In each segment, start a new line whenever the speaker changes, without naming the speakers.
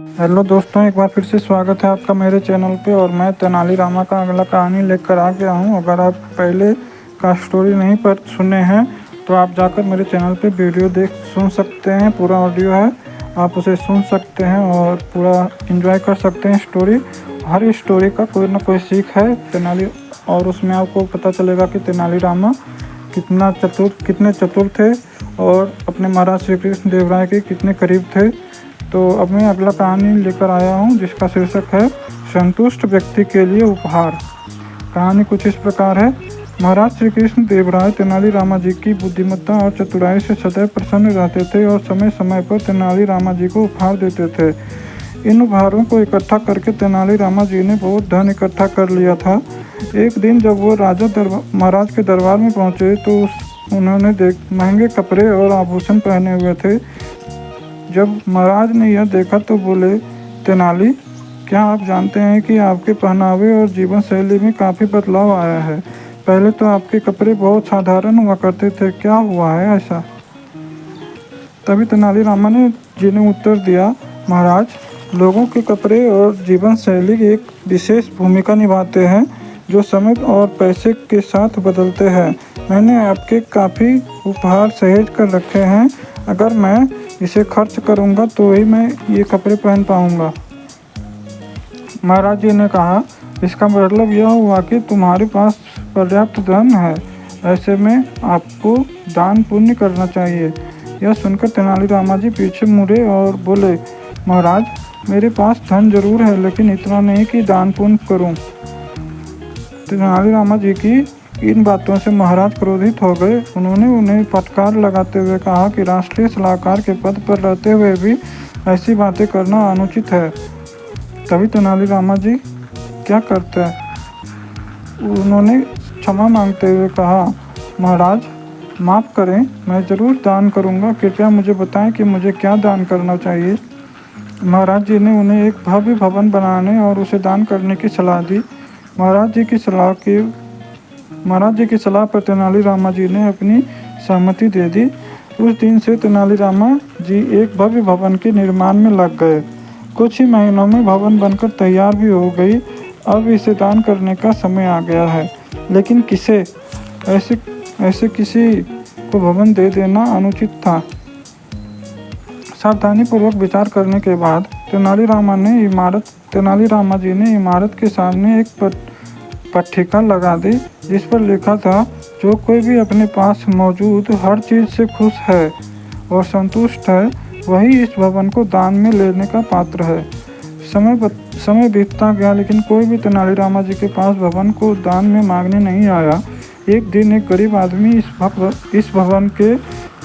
Hello दोस्तों, एक बार फिर से स्वागत है आपका मेरे चैनल पे। और मैं तेनाली रामा का अगला कहानी लेकर आ गया हूँ। अगर आप पहले का स्टोरी नहीं पर सुने हैं तो आप जाकर मेरे चैनल पे वीडियो सुन सकते हैं। पूरा ऑडियो है, आप उसे सुन सकते हैं और पूरा एंजॉय कर सकते हैं स्टोरी। हर स्टोरी का कोई ना कोई सीख है तेनाली, और उसमें आपको पता चलेगा कि तेनाली रामा कितने चतुर थे और अपने महाराज श्री कृष्ण देव राय के कितने करीब थे। तो अब मैं अगला कहानी लेकर आया हूँ जिसका शीर्षक है संतुष्ट व्यक्ति के लिए उपहार। कहानी कुछ इस प्रकार है। महाराज श्री कृष्ण देव राय तेनाली रामा जी की बुद्धिमत्ता और चतुराई से सदैव प्रसन्न रहते थे और समय समय पर तेनाली रामा जी को उपहार देते थे। इन उपहारों को इकट्ठा करके तेनाली रामा जी ने बहुत धन इकट्ठा कर लिया था। एक दिन जब वो महाराज के दरबार में पहुंचे तो उन्होंने महंगे कपड़े और आभूषण पहने हुए थे। जब महाराज ने यह देखा तो बोले, तेनाली, क्या आप जानते हैं कि आपके पहनावे और जीवन शैली में काफ़ी बदलाव आया है? पहले तो आपके कपड़े बहुत साधारण हुआ करते थे, क्या हुआ है ऐसा? तभी तेनाली रामा जी ने उत्तर दिया, महाराज, लोगों के कपड़े और जीवन शैली एक विशेष भूमिका निभाते हैं जो समय और पैसे के साथ बदलते हैं। मैंने आपके काफ़ी उपहार सहेज कर रखे हैं। अगर मैं इसे खर्च करूंगा तो ही मैं ये कपड़े पहन पाऊंगा। महाराज जी ने कहा, इसका मतलब यह हुआ कि तुम्हारे पास पर्याप्त धन है, ऐसे में आपको दान पुण्य करना चाहिए। यह सुनकर तेनाली रामा जी पीछे मुड़े और बोले, महाराज, मेरे पास धन जरूर है लेकिन इतना नहीं कि दान पुण्य करूं। तेनाली रामा जी की इन बातों से महाराज क्रोधित हो गए। उन्होंने उन्हें फटकार लगाते हुए कहा कि राष्ट्रीय सलाहकार के पद पर रहते हुए भी ऐसी बातें करना अनुचित है। तभी तेनाली रामा जी क्या करते हैं, उन्होंने क्षमा मांगते हुए कहा, महाराज, माफ़ करें, मैं ज़रूर दान करूंगा। कृपया मुझे बताएं कि मुझे क्या दान करना चाहिए। महाराज जी ने उन्हें एक भव्य भवन बनाने और उसे दान करने की सलाह दी। महाराज जी की सलाह पर तेनाली रामा जी ने अपनी सहमति दे दी। उस दिन से तेनाली रामा जी एक भव्य भवन के निर्माण में लग गए। कुछ ही महीनों में भवन बनकर तैयार भी हो गई। अब इसे दान करने का समय आ गया है, लेकिन किसे? ऐसे किसी को भवन दे देना अनुचित था। सावधानीपूर्वक विचार करने के बाद तेनाली रामा जी ने इमारत के सामने एक पट्टिका लगा दी जिस पर लिखा था, जो कोई भी अपने पास मौजूद हर चीज़ से खुश है और संतुष्ट है, वही इस भवन को दान में लेने का पात्र है। समय बीतता गया लेकिन कोई भी तेनाली रामा जी के पास भवन को दान में मांगने नहीं आया। एक दिन एक गरीब आदमी इस भवन के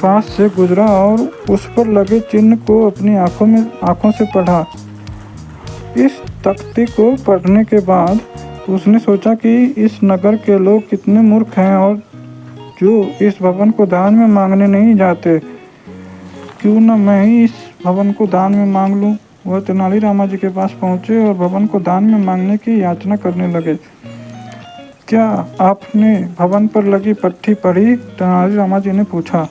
पास से गुजरा और उस पर लगे चिन्ह को अपनी आंखों से पढ़ा। इस तख्ती को पढ़ने के बाद उसने सोचा कि इस नगर के लोग कितने मूर्ख हैं और जो इस भवन को दान में मांगने नहीं जाते। क्यों न मैं ही इस भवन को दान में मांग लूं। वह तेनाली रामा जी के पास पहुंचे और भवन को दान में मांगने की याचना करने लगे। क्या आपने भवन पर लगी पट्टी पढ़ी? तेनाली रामा जी ने पूछा।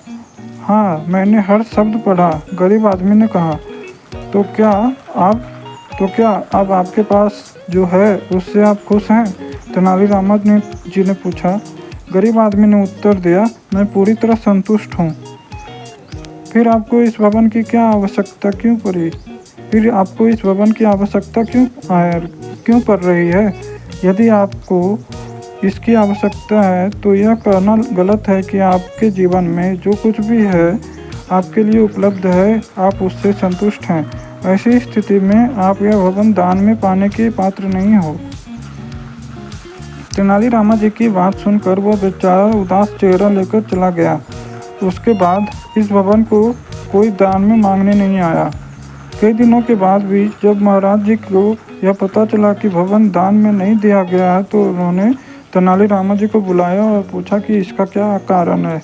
हाँ, मैंने हर शब्द पढ़ा, गरीब आदमी ने कहा। तो क्या अब आपके पास जो है उससे आप खुश हैं? तेनाली रामा जी ने पूछा। गरीब आदमी ने उत्तर दिया, मैं पूरी तरह संतुष्ट हूँ। फिर आपको इस भवन की आवश्यकता क्यों पड़ रही है? यदि आपको इसकी आवश्यकता है तो यह कहना गलत है कि आपके जीवन में जो कुछ भी है आपके लिए उपलब्ध है, आप उससे संतुष्ट हैं। ऐसी स्थिति में आप यह भवन दान में पाने के पात्र नहीं हो। तेनाली रामा जी की बात सुनकर वह बेचारा उदास चेहरा लेकर चला गया। उसके बाद इस भवन को कोई दान में मांगने नहीं आया। कई दिनों के बाद भी जब महाराज जी को यह पता चला कि भवन दान में नहीं दिया गया है तो उन्होंने तेनाली रामा जी को बुलाया और पूछा कि इसका क्या कारण है।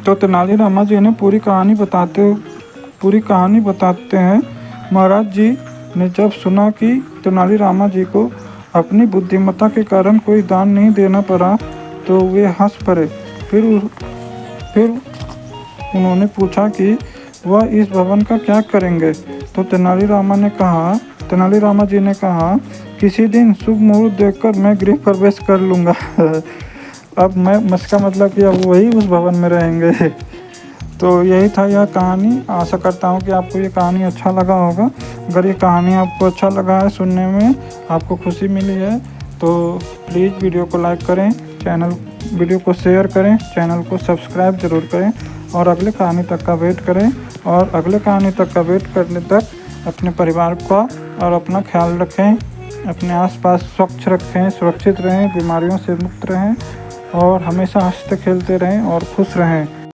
तो तेनाली रामा जी ने पूरी कहानी बताते हैं। महाराज जी ने जब सुना कि तेनाली रामा जी को अपनी बुद्धिमत्ता के कारण कोई दान नहीं देना पड़ा तो वे हंस पड़े। फिर उन्होंने पूछा कि वह इस भवन का क्या करेंगे। तो तेनालीरामा जी ने कहा, किसी दिन शुभ मुहूर्त देखकर मैं गृह प्रवेश कर लूँगा। अब मैं इसका मतलब कि अब वही उस भवन में रहेंगे। तो यही था यह कहानी। आशा करता हूँ कि आपको ये कहानी अच्छा लगा होगा। अगर ये कहानी आपको अच्छा लगा है, सुनने में आपको खुशी मिली है, तो प्लीज़ वीडियो को लाइक करें, वीडियो को शेयर करें, चैनल को सब्सक्राइब ज़रूर करें और अगले कहानी तक का वेट करें। और अगले कहानी तक का वेट करने तक अपने परिवार का और अपना ख्याल रखें, अपने आसपास स्वच्छ रखें, सुरक्षित रहें, बीमारियों से मुक्त रहें और हमेशा हंसते खेलते रहें और खुश रहें।